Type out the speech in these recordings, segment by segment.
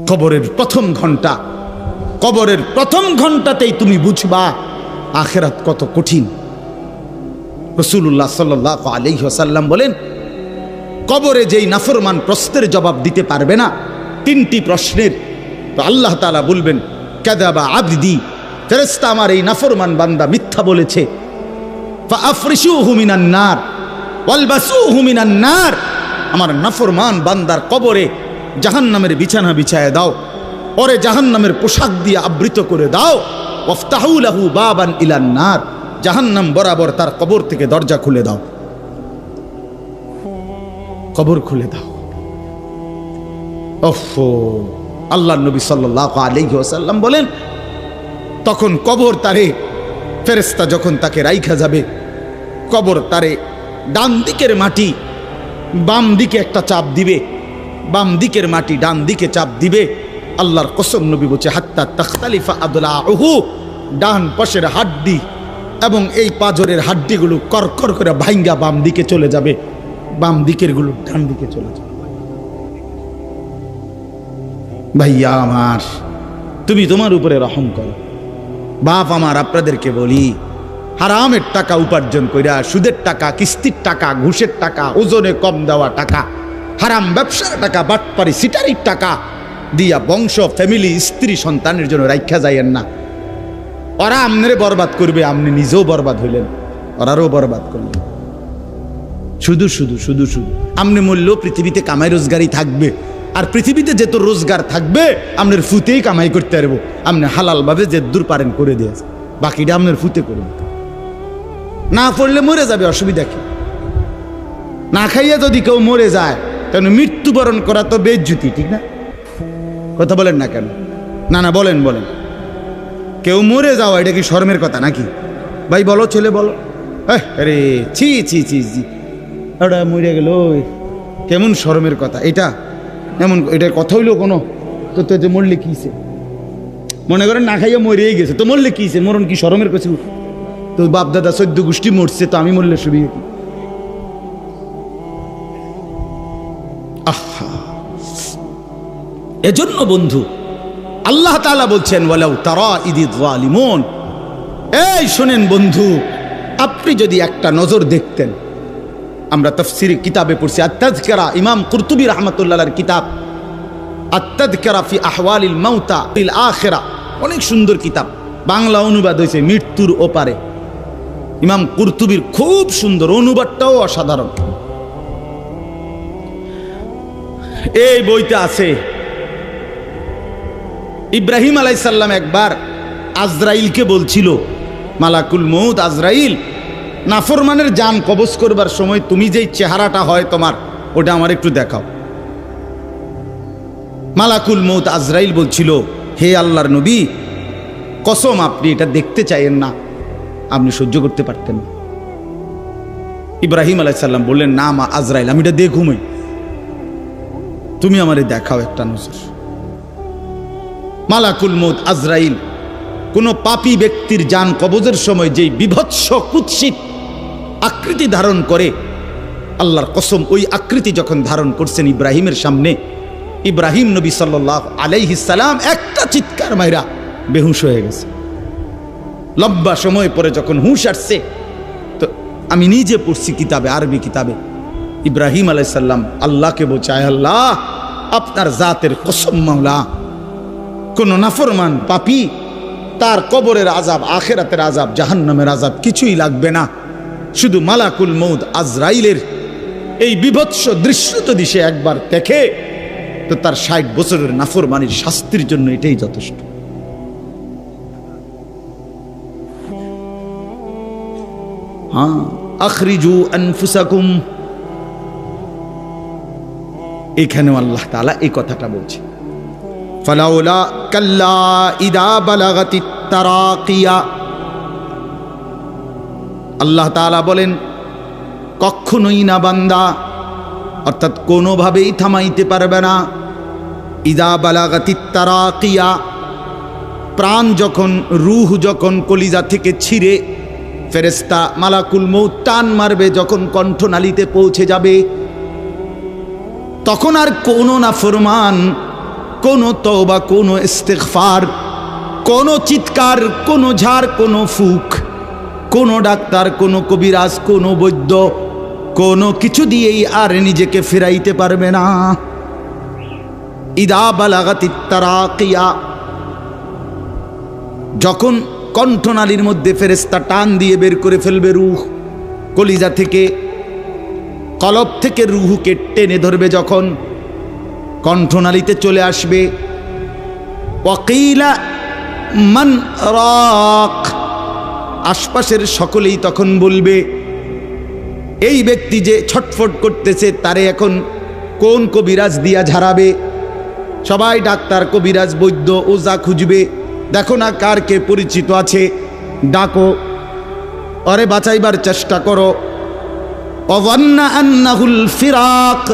কবরের প্রথম ঘন্টা, কবরের প্রথম ঘন্টাতেই তুমি বুঝবা আখিরাত কত কঠিন। রাসূলুল্লাহ সাল্লাল্লাহু আলাইহি ওয়াসাল্লাম বলেন, কবরে যেই নাফরমান প্রশ্নের জবাব দিতে পারবে না, তিনটি প্রশ্নের, তো আল্লাহ তাআলা বলবেন কাযাবা আবদি, ফেরেশতা আমার এই নাফরমান বান্দা মিথ্যা বলেছে। ফাআফরিশুহু মিনান নার ওয়ালবাসুহু মিনান নার, আমার নাফরমান বান্দার কবরে জাহান্নামের বিছানা বিছায় দাও, পরে জাহান্নামের পোশাক দিয়ে আবৃত করে দাও। ওয়াফতাহু লাহু বাবান ইলান নার, জাহান্নাম বরাবর তার কবর থেকে দরজা খুলে দাও, কবর খুলে দাও। ওফো, আল্লাহর নবী সাল্লাল্লাহু আলাইহি ওয়াসাল্লাম বলেন, তখন কবর তারে, ফেরেশতা যখন তাকে রাইখা যাবে, কবর তারে ডান দিকের মাটি বাম দিকে একটা চাপ দিবে, বাম দিকের মাটি ডান দিকে চাপ দিবে। আল্লাহর কসম, নবী বলছে হাত্তা তাখতালিফা আদলাউহু, ডান পাশের হাড্ডি এবং এই পাজরের হাড্ডিগুলো করকর করে ভাঙ্গা বাম দিকে চলে যাবে, বাম দিকের গুলো ডান দিকে চলে যাবে। ভাইয়া আমার, তুমি তোমার উপরে রহম করো। বাপ আমার, আপনাদেরকে বলি, হারামের টাকা উপার্জন কইরা, সুদের টাকা, কিস্তির টাকা, ঘুষের টাকা, ওজনে কম দেওয়া টাকা, হারাম ব্যবসার টাকা, বাটপারি সিটারির টাকা দিয়া বংশ, ফ্যামিলি, স্ত্রী, সন্তানের জন্য রাইখা যাইয়েন না। ওরা আমনেরে বরবাদ করবে, আপনি নিজেও বরবাদ হইলেন, ওরারও বরবাদ করলেন। শুধু শুধু শুধু শুধু আপনি মূল্য পৃথিবীতে কামাই রোজগারই থাকবে, আর পৃথিবীতে যেত রোজগার থাকবে আপনার ফুতেই কামাই করতে পারবো। আপনি হালালভাবে যে দূর পারেন করে দিয়েছে, বাকিটা আপনার ফুতে করবে। না পড়লে মরে যাবে, অসুবিধা কি? না খাইয়া যদি কেউ মরে যায়, তাহলে মৃত্যুবরণ করা তো বেজ্জুতি, ঠিক না? কথা বলেন না কেন? না না, বলেন বলেন। কেউ মরে যাওয়া এটা কি শরমের কথা নাকি? ভাই বলো, ছেলে বলো। আরে ছি ছি ছি ছি, ওটা মরে গেল, কেমন শরমের কথা এটা? এমন এটার কথা হইলো কোনো? তো তো মরলে কিছে? মনে করেন না খাইয়া মরেই গেছে, তো মরলে কিছে? মরণ কি শরমের কাছে? তো বাপ দাদা 14 গোষ্ঠী মরছে, তো আমি মরলে সুবিধা কি? আহা, এজন্য বন্ধু আল্লাহ তাআলা বলছেন ওয়ালাউ তারা ইদিয যালিমুন, এই শুনেন বন্ধু, আপনি যদি একটা নজর দেখতেন, আমরা তাফসীরে কিতাবে পড়ছি, আত-তাযকিরা, ইমাম কুরতুবী রাহমাতুল্লাহ আলাইহির কিতাব আত-তাযকিরা ফি আহওয়ালিল মাউতা ফিল আখিরা, অনেক সুন্দর কিতাব, বাংলা অনুবাদ হয়েছে মৃত্যুর ওপারে। ইমাম কুরতুবীর খুব সুন্দর, অনুবাদটাও অসাধারণ। এই বইতে আছে, ইব্রাহিম আলাইহিস সালাম একবার আজরাইলকে বলছিল, মালাকুল মউত আজরাইল, নাফরমানের জান কবজ করবার সময় তুমি যেই চেহারাটা হয় তোমার, ওটা আমার একটু দেখাও। মালাকুল মউত আজরাইল বলছিল, হে আল্লাহর নবী, কসম আপনি এটা দেখতে চাইেন না, আপনি সহ্য করতে পারতেন না। ইব্রাহিম আলাইহিস সালাম বললেন, না মা আজরাইল, আমি এটা দেখুমই, তুমি আমারে দেখাও একটা নজর। মালাকুল মউত আজরাইল কোন পাপী ব্যক্তির জান কবজের সময় যেই বিভৎস কুৎসিত আকৃতি ধারণ করে, আল্লাহর কসম ওই আকৃতি যখন ধারণ করছেন ইব্রাহিমের সামনে, ইব্রাহিম নবী সাল্লাল্লাহু আলাইহি সাল্লাম একটা চিৎকার মাইরা বেহুশ হয়ে গেছে। লম্বা সময় পরে যখন হুঁশ আসছে, তো আমি নিজে পড়ছি কিতাবে, আরবি কিতাবে, ইব্রাহিম আলাইহিস সালাম আল্লাহকে বলছে, আয় আল্লাহ, আপনার জাতের কসম মাওলা, কোন নাফরমান পাপী তার কবরের আযাব, আখিরাতের আযাব, জাহান্নামের আযাব কিছুই লাগবে না, শুধু মালাকুল মউত আজরাইলের এই বিভৎস দৃশ্য যদি সে একবার দেখে, তো তার 60 বছরের নাফরমানির শাস্তির জন্য এটাই যথেষ্ট। হ্যাঁ, আখরিজু আনফুসাকুম, এখানেও আল্লাহ তাআলা এই কথাটা বলছে, ফালাউলা কাল্লা ইদা বালাগাতিত তারাকিয়া। আল্লাহ তাআলা বলেন, কখনোই না বান্দা, অর্থাৎ কোনোভাবেই থামাইতে পারবে না, ইদা বালাগাতিত তারাকিয়া, প্রাণ যখন, রূহ যখন কলিজা থেকে ছিঁড়ে ফেরেশতা মালাকুল মউত টান মারবে, যখন কণ্ঠনালীতে পৌঁছে যাবে, তখন আর কোনো নাফরমান কোনো তওবা, কোনো ইস্তিগফার, কোনো চিৎকার, কোনো ঝাড়, কোনো ফুক, কোনো ডাক্তার, কোনো কবিরাজ, কোনো বৈদ্য, কোনো কিছু দিয়েই আর নিজেকে ফেরাইতে পারবে না। ইদা বালাগাতিত তারাকিয়া, যখন কণ্ঠনালীর মধ্যে ফেরেশতা টান দিয়ে বের করে ফেলবে রূহ, কলিজা থেকে, কলব থেকে রূহকে টেনে ধরবে, যখন কণ্ঠনালীতে চলে আসবে, ওয়াকিলা মান রাক, আশপাশের সকলেই তখন বলবে এই ব্যক্তি যে ছটফট করতেছে তারে এখন কোন কবিরাজ দিয়া ঝাড়াবে। সবাই ডাক্তার, কবিরাজ, বৈদ্য, ওজা খুঁজবে, দেখো না কার কে পরিচিত আছে, ডাকো, আরে বাঁচাইবার চেষ্টা করো। ওয়ান্না আন্নাহুল ফিরাক,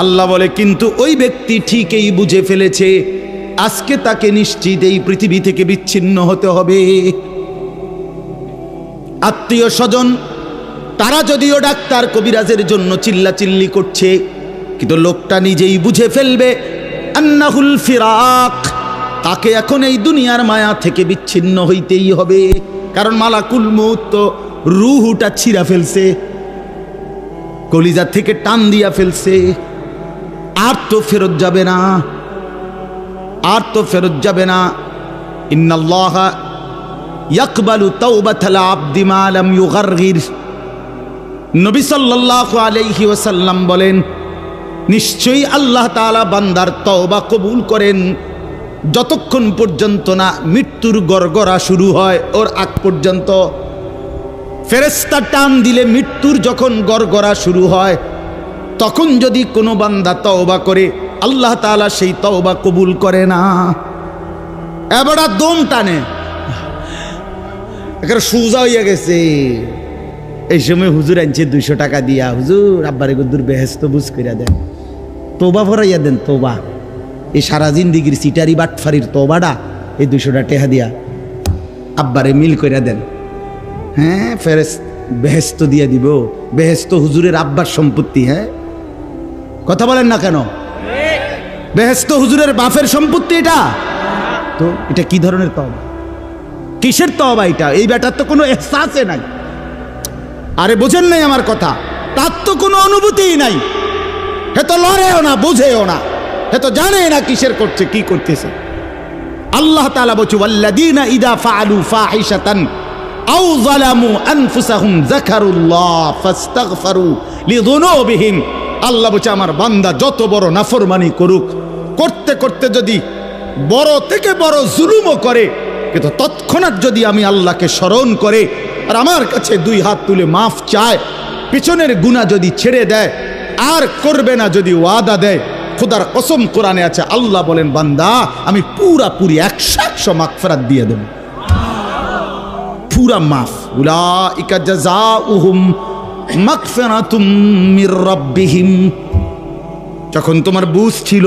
আল্লাহ বলে কিন্তু ওই ব্যক্তি ঠিকই বুঝে ফেলেছে আজকে তাকে নিশ্চিত এই পৃথিবী থেকে বিচ্ছিন্ন হতে হবে। আত্মীয় স্বজন তারা যদিও ডাক্তার কবিরাজের জন্য চিল্লাচিল্লি করছে, কিন্তু লোকটা নিজেই বুঝে ফেলবে আন্নাহুল ফিরাক, তাকে এখন এই দুনিয়ার মায়া থেকে বিচ্ছিন্ন হইতেই হবে। কারণ মালাকুল মউত তো রূহটা ছিঁড়া ফেলছে, কলিজা থেকে টান দিয়া ফেলছে, আর তো ফেরত যাবে না, আর তো ফেরত যাবে না। ইন্নাল্লাহা ইয়াকবালু তাওবাতাল আবদি মা লাম ইউগারগির, নবী সাল্লাল্লাহু আলাইহি ওয়াসাল্লাম বলেন নিশ্চয়ই আল্লাহ তাআলা বান্দার তওবা কবুল করেন যতক্ষণ পর্যন্ত না মৃত্যুর গড়গড়া শুরু হয়, ওর আগ পর্যন্ত। ফেরেশতা টান দিলে মৃত্যুর যখন গড়গড়া শুরু হয় তখন যদি কোনো বান্দা তওবা করে আল্লাহ তাআলা সেই তওবা কবুল করে না। এবারে দম টানে, একেবারে সোজা হইয়া গেছে। এই সময় হুজুর আনছে 200 টাকা দিয়া, হুজুর আব্বারে গুদ্দুর বেহেশত বুঝ কইরা দেন, তওবা ভরাইয়া দেন, তওবা। এই সারা জিন্দিগির সিটারি বাটফারির তওবাটা এই 200 টাকা দিয়া আব্বারে মিল কইরা দেন। হ্যাঁ, বেহেশত দিয়া দিব। বেহেশত হুজুরের আব্বার সম্পত্তি। হ্যাঁ, কথা বলেন না কেন? বেহেশত হুজুরের বাপের সম্পত্তি। এটা তো এটা কি ধরনের তওবা, কিসের তওবা এটা? এই ব্যাটার তো কোনো এহসাসে নাই। আরে বোঝেন নাই আমার কথা? তার তো কোনো অনুভূতিই নাই, হে তো লড়েও না, বুঝেও না, হে তো জানে না কিসের করছে, কি করতেছে। আল্লাহ তাআলা বলছে ওয়াল্লাযীনা ইযা ফাআলু ফাহিশাতান আও যালামু আনফুসাহুম যাকারুল্লাহ ফাস্তাগফারু লিযুনুবিহিম। আল্লাহ বলছে আমার বান্দা যত বড় নাফরমানি করুক, করতে করতে যদি বড় থেকে বড় জুলুমও করে, কিন্তু তৎক্ষণাৎ যদি আমি আল্লাহকে স্মরণ করে আর আমার কাছে 2 হাত তুলে মাফ চায়, পিছনের গুনাহ যদি ছেড়ে দেয় আর করবে না যদি ওয়াদা দেয়, খোদার কসম কোরআনে আছে, আল্লাহ বলেন বান্দা আমি পুরাপুরি 100% মাগফিরাত দিয়ে দেব, পুরা মাফ। উলাইকা জাযাউহুম মাগফিরাতুম মির রাব্বিহিম। যখন তোমার বুঝ ছিল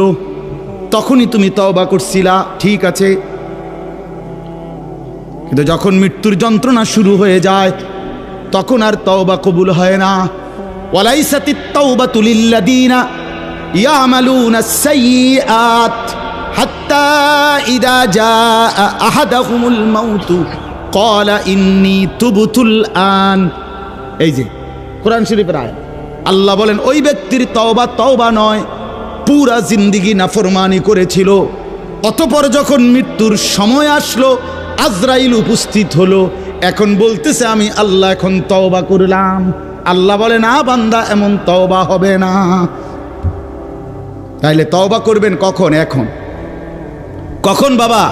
তখনই তুমি তওবা করছিলা, ঠিক আছে, কিন্তু যখন মৃত্যুর যন্ত্রণা শুরু হয়ে যায় তখন আর তওবা কবুল হয় না। ওয়ালাইসাতিত তাওবাতু লিল্লাযীনা ইয়ামালুনাস সাইয়্যাত হাত্তা ইযা জাআ আহাদাহুমুল মাউতু ক্বালা ইন্নী তুবতুল আন। এই যে কোরআন শরীফের আয়াত, আল্লাহ বলেন ওই ব্যক্তির তওবা নয়, পুরা জিন্দেগি নাফরমানি করেছিল, অতঃপর যখন মৃত্যুর সময় আসলো আজরাইল উপস্থিত হলো, এখন বলতেছে আমি আল্লাহ এখন তওবা করলাম। আল্লাহ বলে না বান্দা, এমন তওবা হবে না। তাইলে তওবা করবেন কখন? এখন। কখন বাবা?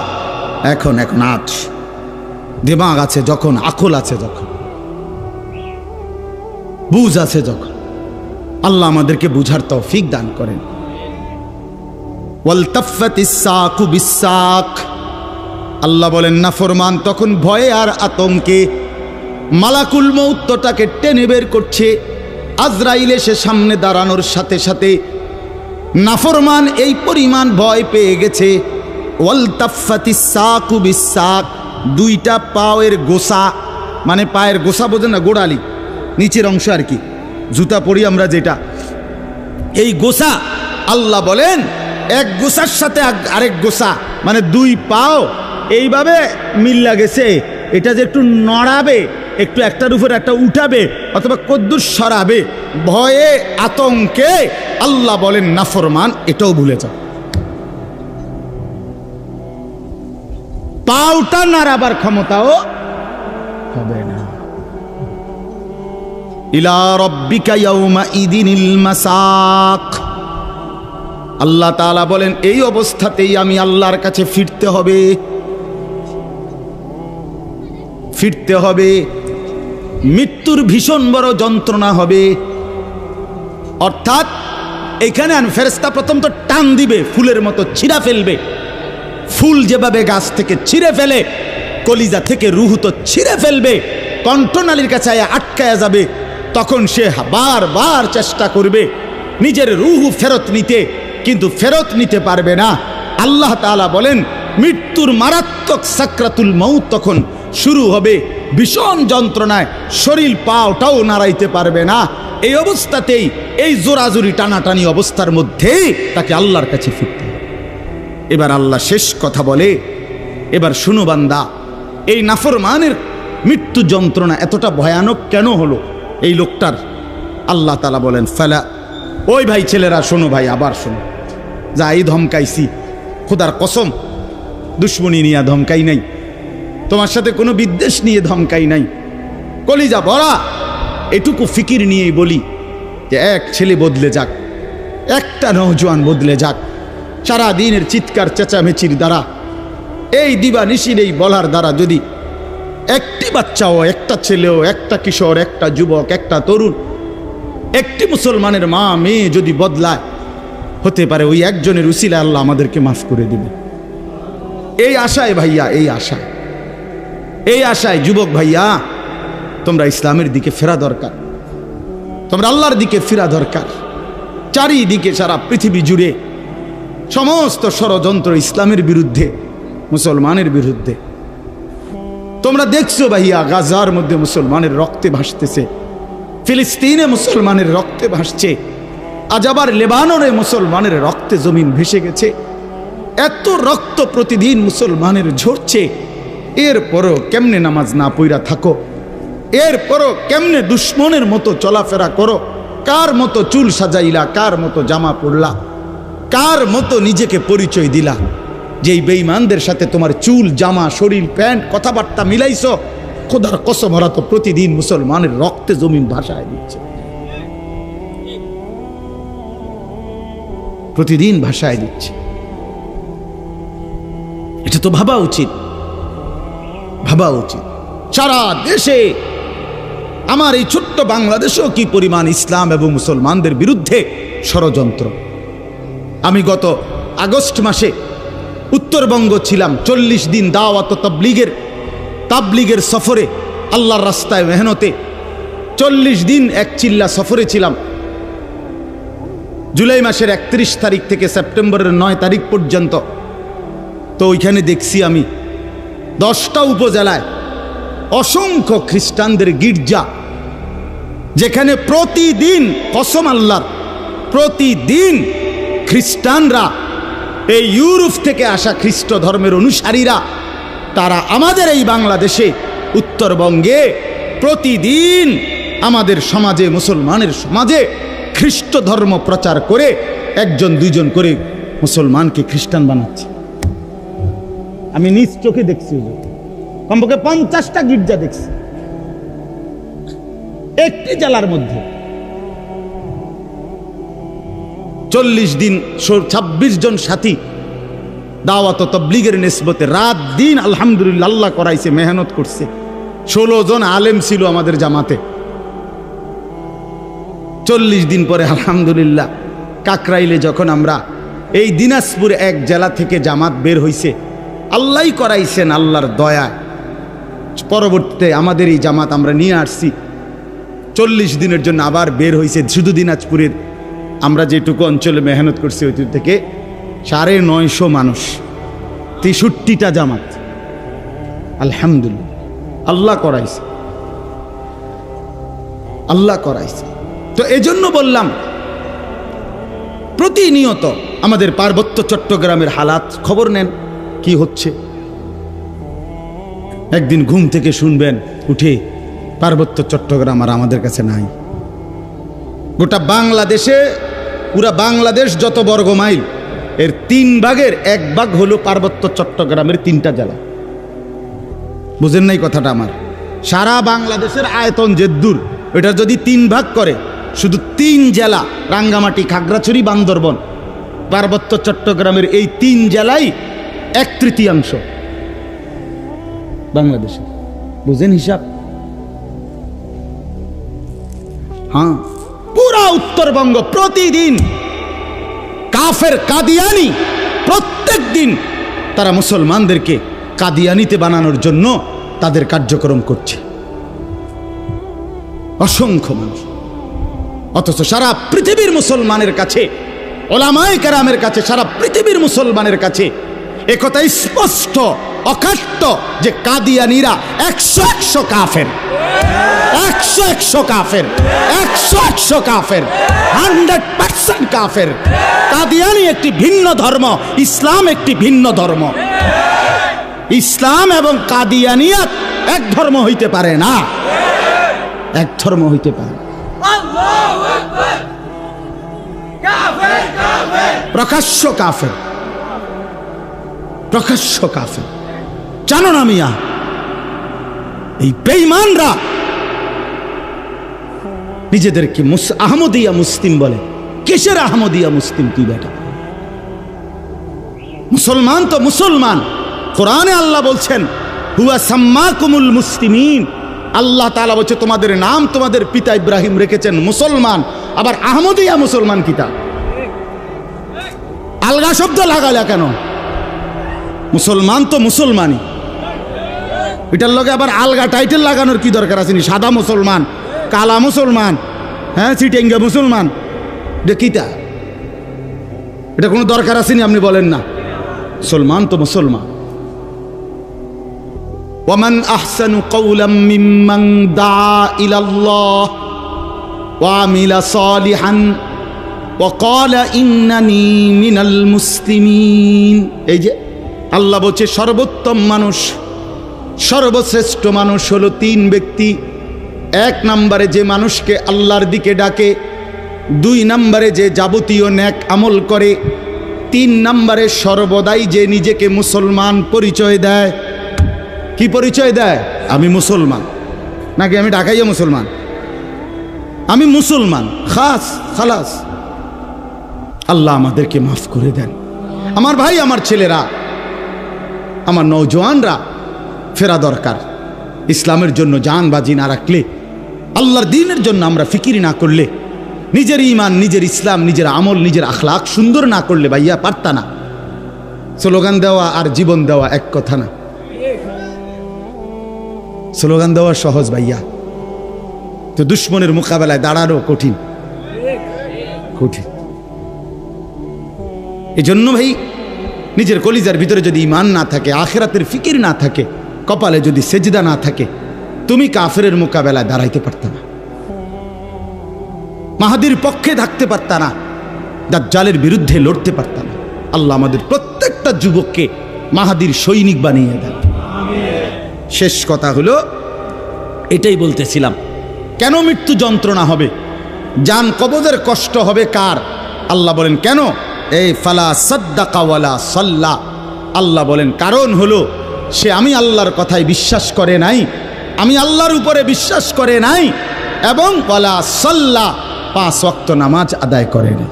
এখন। আজ দিমাগ আছে যখন, আকল আছে যখন, বুঝ আছে যখন। আল্লাহ আমাদেরকে বুঝার তৌফিক দান করেন। ওয়ালতাফাতিস সাকু বিসাক, আল্লাহ বলেন নাফরমান তখন ভয়ে আর আতঙ্কে মালাকুল মউতটাকে টেনে বের করছে। আজরাইল এসে সামনে দাঁড়ানোর সাথে সাথে নাফরমান এই পরিমাণ ভয় পেয়ে গেছে। ওয়ালতাফাতিস সাকু বিসাক, 2টা পায়ের গোসা, মানে পায়ের গোসা বোঝেন না, গোড়ালি নিচের অংশ আর কি, জুতা পরি আমরা যেটা, এই গোসা আল্লাহ বলেন এক গোসার সাথে আরেক গোসা, মানে দুই পাও এইভাবে মিল্লা গেছে, এটা যে একটু নড়াবে, একটু একটার উপর একটা উঠাবে অথবা কদ্দুর সরাবে, ভয়ে আতঙ্কে আল্লাহ বলেন নাফরমান, এটাও ভুলে যাও। পাওটা নাড়াবার ক্ষমতাও হবে না। ইলা রাব্বিকা ইয়াউমা ইদিনিল মাসাক। আল্লাহ তাআলা বলেন এই অবস্থাতেই আমি আল্লাহর কাছে ফিরতে হবে, ফিরতে হবে। মৃত্যুর ভীষণ বড় যন্ত্রণা হবে। অর্থাৎ এখানে ফেরেশতা প্রথম তো টান দিবে, ফুলের মতো ছিঁড়া ফেলবে। ফুল যেভাবে গাছ থেকে ছিঁড়ে ফেলে, কলিজা থেকে রুহ তো ছিঁড়ে ফেলবে, কণ্ঠনালীর কাছে আটকায়া যাবে। তখন সে বারবার চেষ্টা করবে নিজের রুহ ফেরত নিতে, কিন্তু ফেরত নিতে পারবে না। আল্লাহ তাআলা বলেন মৃত্যুর মারাত্মক সাকরাতুল মউত তখন শুরু হবে, ভীষণ যন্ত্রণায় শরীর পাওটাও নাড়াইতে পারবে না। এই অবস্থাতেই, এই জোরাজুরি টানাটানি অবস্থার মধ্যেই তাকে আল্লাহর কাছে ফিরতে হবে। এবার আল্লাহ শেষ কথা বলে, এবার শুনো বান্দা, এই নাফরমানের মৃত্যু যন্ত্রণা এতটা ভয়ানক কেন হলো এই লোকটার? আল্লাহ তাআলা বলেন ফালা, ওই ভাই ছেলেরা শোনো, ভাই আবার শোনো, যা এই ধমকাইছি, খোদার কসম দুশ্মনী নিয়ে ধমকাই নাই, তোমার সাথে কোনো বিদ্বেষ নিয়ে ধমকাই নাই, কলিজা ভরা এটুকু ফিকির নিয়েই বলি যে এক ছেলে বদলে যাক, একটা নওজোয়ান বদলে যাক, সারা দিনের চিৎকার চেঁচামেচির দ্বারা, এই দিবানিশির এই বলার দ্বারা যদি একটি বাচ্চাও, একটা ছেলেও, একটা কিশোর, একটা যুবক, একটা তরুণ, একটি মুসলমানের মা মেয়ে যদি বদলায়, হতে পারে ওই একজনের উসিলায় আল্লাহ আমাদেরকে মাফ করে দেবে। এই আশায় ভাইয়া, এই আশায় যুবক ভাইয়া, তোমরা ইসলামের দিকে ফেরা দরকার, তোমরা আল্লাহর দিকে ফেরা দরকার। চারিদিকে সারা পৃথিবী জুড়ে সমস্ত ষড়যন্ত্র ইসলামের বিরুদ্ধে, মুসলমানের বিরুদ্ধে। তোমরা দেখছো ভাইয়া, গাজার মধ্যে মুসলমানের রক্তে ভাসতেছে, ফিলিস্তিনে মুসলমানের রক্তে ভাসছে, আজ আবার লেবাননে মুসলমানের রক্তে জমিন ভেসে গেছে। এত রক্ত প্রতিদিন মুসলমানের ঝরছে, এরপরও কেমনে নামাজ না পইরা থাকো, এরপরও কেমনে দুশ্মনের মতো চলাফেরা করো, কার মতো চুল সাজাইলা, কার মতো জামা পরলা, কার মতো নিজেকে পরিচয় দিলা, যেই বেঈমানদের সাথে তোমার চুল, জামা, শরীর, প্যান্ট, কথাবার্তা মিলাইছো, খোদার কসম ওরা তো প্রতিদিন মুসলমানের রক্তে জমিন ভাসায় দিচ্ছে, প্রতিদিন ভাসায় দিচ্ছে। এটা তো ভাবা উচিত, ভাবা উচিত। সারা দেশে, আমার এই ছোট্ট বাংলাদেশেও কি পরিমাণ ইসলাম এবং মুসলমানদের বিরুদ্ধে ষড়যন্ত্র। আমি গত আগস্ট মাসে উত্তরবঙ্গ ছিলাম, 40 দিন দাওয়াত তাবলিগের সফরে, আল্লাহর রাস্তায় মেহনতে 40 দিন এক চিল্লা সফরে ছিলাম। জুলাই মাসের 31 তারিখ থেকে সেপ্টেম্বরের 9 তারিখ পর্যন্ত। তো ওইখানে দেখছি আমি 10টা উপজেলায় অসংখ্য খ্রিস্টানদের গির্জা, যেখানে প্রতিদিন, কসম আল্লাহর, প্রতিদিন খ্রিস্টানরা, এই ইউরোপ থেকে আসা খ্রিস্ট ধর্মের অনুসারীরা, তারা আমাদের এই বাংলাদেশে, উত্তরবঙ্গে প্রতিদিন আমাদের সমাজে, মুসলমানের সমাজে খ্রিস্ট ধর্ম প্রচার করে 1-2 করে মুসলমানকে খ্রিস্টান বানাচ্ছে। আমি নিজ চোখে দেখছি, কমপক্ষে 50টা গির্জা দেখছি একটি জেলার মধ্যে। 40 দিন 26 জন সাথী দাওয়াত তাবলীগের নিসবতে রাত দিন আলহামদুলিল্লাহ আল্লাহ করাইছে, মেহনত করছে। 16 জন আলেম ছিল আমাদের জামাতে। 40 দিন পরে আলহামদুলিল্লাহ কাকরাইলে যখন আমরা, এই দিনাজপুর এক জেলা থেকে জামাত বের হইছে, আল্লাহই করাইছেন, আল্লাহর দয়ায় পরবর্তীতে আমাদের এই জামাত আমরা নিয়ে আসছি। 40 দিনের জন্য আবার বের হইছে শুধু দিনাজপুরের, আমরা যেটুকু অঞ্চলে মেহনত করছি ওই থেকে 950 মানুষ, 63টা জামাত। আলহামদুলিল্লাহ আল্লাহ করাইছে, আল্লাহ করাইছে। তো এজন্য বললাম প্রতিনিয়ত আমাদের পার্বত্য চট্টগ্রামের হালাত খবর নেন কি হচ্ছে। একদিন ঘুম থেকে শুনবেন উঠে পার্বত্য চট্টগ্রাম আর আমাদের কাছে নাই। গোটা বাংলাদেশে, পুরা বাংলাদেশ যত বর্গ মাইল, এর 3 ভাগের 1 ভাগ হলো পার্বত্য চট্টগ্রামের 3টা জেলা। বুঝেন নাই কথাটা আমার? সারা বাংলাদেশের আয়তন যে দূর, এটা যদি 3 ভাগ করে, শুধু 3 জেলা রাঙ্গামাটি, খাগড়াছড়ি, বান্দরবন, পার্বত্য চট্টগ্রামের এই 3 জেলাই 1/3 বাংলাদেশে। বুঝেন হিসাব? হ্যাঁ, পুরা উত্তরবঙ্গ প্রতিদিন কাফের কাদিয়ানি, প্রত্যেক দিন তারা মুসলমানদেরকে কাদিয়ানিতে বানানোর জন্য তাদের কার্যক্রম করছে, অসংখ্য মানুষ। অথচ সারা পৃথিবীর মুসলমানের কাছে, ওলামায়ে কেরামের কাছে, সারা পৃথিবীর মুসলমানের কাছে একথা স্পষ্ট অকাট্য যে কাদিয়ানিরা 100 কাফের, 100 কাফের, 100 কাফের, 100% কাফের। কাদিয়ানি একটি ভিন্ন ধর্ম, ইসলাম একটি ভিন্ন ধর্ম। ইসলাম এবং কাদিয়ানিয়াত এক ধর্ম হইতে পারে না, এক ধর্ম হইতে পারে। প্রকাশ্য কাফের, প্রকাশ্য কাফের। জানো না মিয়া, এই বেঈমানরা নিজেদেরকে আহমদিয়া মুসলিম বলে। কিসের আহমদিয়া মুসলিম তুই বেটা? মুসলমান তো মুসলমান। কোরআনে আল্লাহ বলছেন হুয়া সাম্মাকুমুল মুসলিমিন। আল্লাহ তাআলা বলছে তোমাদের নাম তোমাদের পিতা ইব্রাহিম রেখেছেন মুসলমান। আবার আহমদিয়া মুসলমান কিতা? আলগা শব্দ লাগালে কেন? মুসলমান তো মুসলমানই, এটার লগে আবার আলগা টাইটেল লাগানোর কি দরকার আছে? সাদা মুসলমান, কালা মুসলমান, হ্যাঁ চিটেঙ্গা মুসলমান, দেখিতা এটা কোনো দরকার আসেনি? আপনি বলেন না, মুসলমান তো মুসলমান। ওয়ামান আহসানু কাওলাম মিম্মান দা ইলাল্লাহ ওয়া আমিলা সালিহান ওয়া ক্বালা ইন্নানি মিনাল মুসলিমিন। এই যে আল্লাহ বলছে সর্বোত্তম মানুষ, সর্বশ্রেষ্ঠ মানুষ হলো 3 ব্যক্তি। 1 নম্বরে যে মানুষকে আল্লাহর দিকে ডাকে, 2 নম্বরে যে যাবতীয় নেক আমল করে, 3 নম্বরে সর্বদাই যে নিজেকে মুসলমান পরিচয় দেয়। কি পরিচয় দেয়? আমি মুসলমান, নাকি আমি ঢাকাইয়া মুসলমান, আমি মুসলমান, খাস খালাস। আল্লাহ আমাদেরকে মাফ করে দেন। আমার ভাই, আমার ছেলেরা, আমার নওজোয়ানরা ফেরা দরকার। ইসলামের জন্য জান বাজি না রাখলে, আল্লাহর দ্বীনের জন্য আমরা ফিকির না করলে, নিজের ঈমান, নিজের ইসলাম, নিজের আমল, নিজের আখলাক সুন্দর না করলে ভাইয়া পারতা না। স্লোগান দেওয়া আর জীবন দেওয়া এক কথা না। স্লোগান দেওয়া সহজ ভাইয়া, তো দুশ্মনের মোকাবেলায় দাঁড়ানো কঠিন, কঠিন। এই জন্য ভাই, নিজের কলিজার ভিতরে যদি ঈমান না থাকে, আখিরাতের ফিকির না থাকে, কপালে যদি সেজদা না থাকে, তুমি কাফেরের মোকাবেলায় দাঁড়াইতে পারত না, মাহাদির পক্ষে থাকতে পারত না, দাজ্জালের বিরুদ্ধে লড়তে পারত না। আল্লাহ আমাদের প্রত্যেকটা যুবককে মাহাদির সৈনিক বানিয়ে দেন। শেষ কথা হলো এটাই বলতেছিলাম, কেন মৃত্যু যন্ত্রণা হবে, জান কবজের কষ্ট হবে কার? আল্লাহ বলেন কেন? এই ফালা সাদ্দাকা ওয়ালা সাল্লা। আল্লাহ বলেন কারণ হলো সে আমি আল্লাহর কথায় বিশ্বাস করে নাই, আমি আল্লাহর উপরে বিশ্বাস করে নাই, এবং ওয়ালা সাল্লা 5 ওয়াক্ত নামাজ আদায় করে নাই।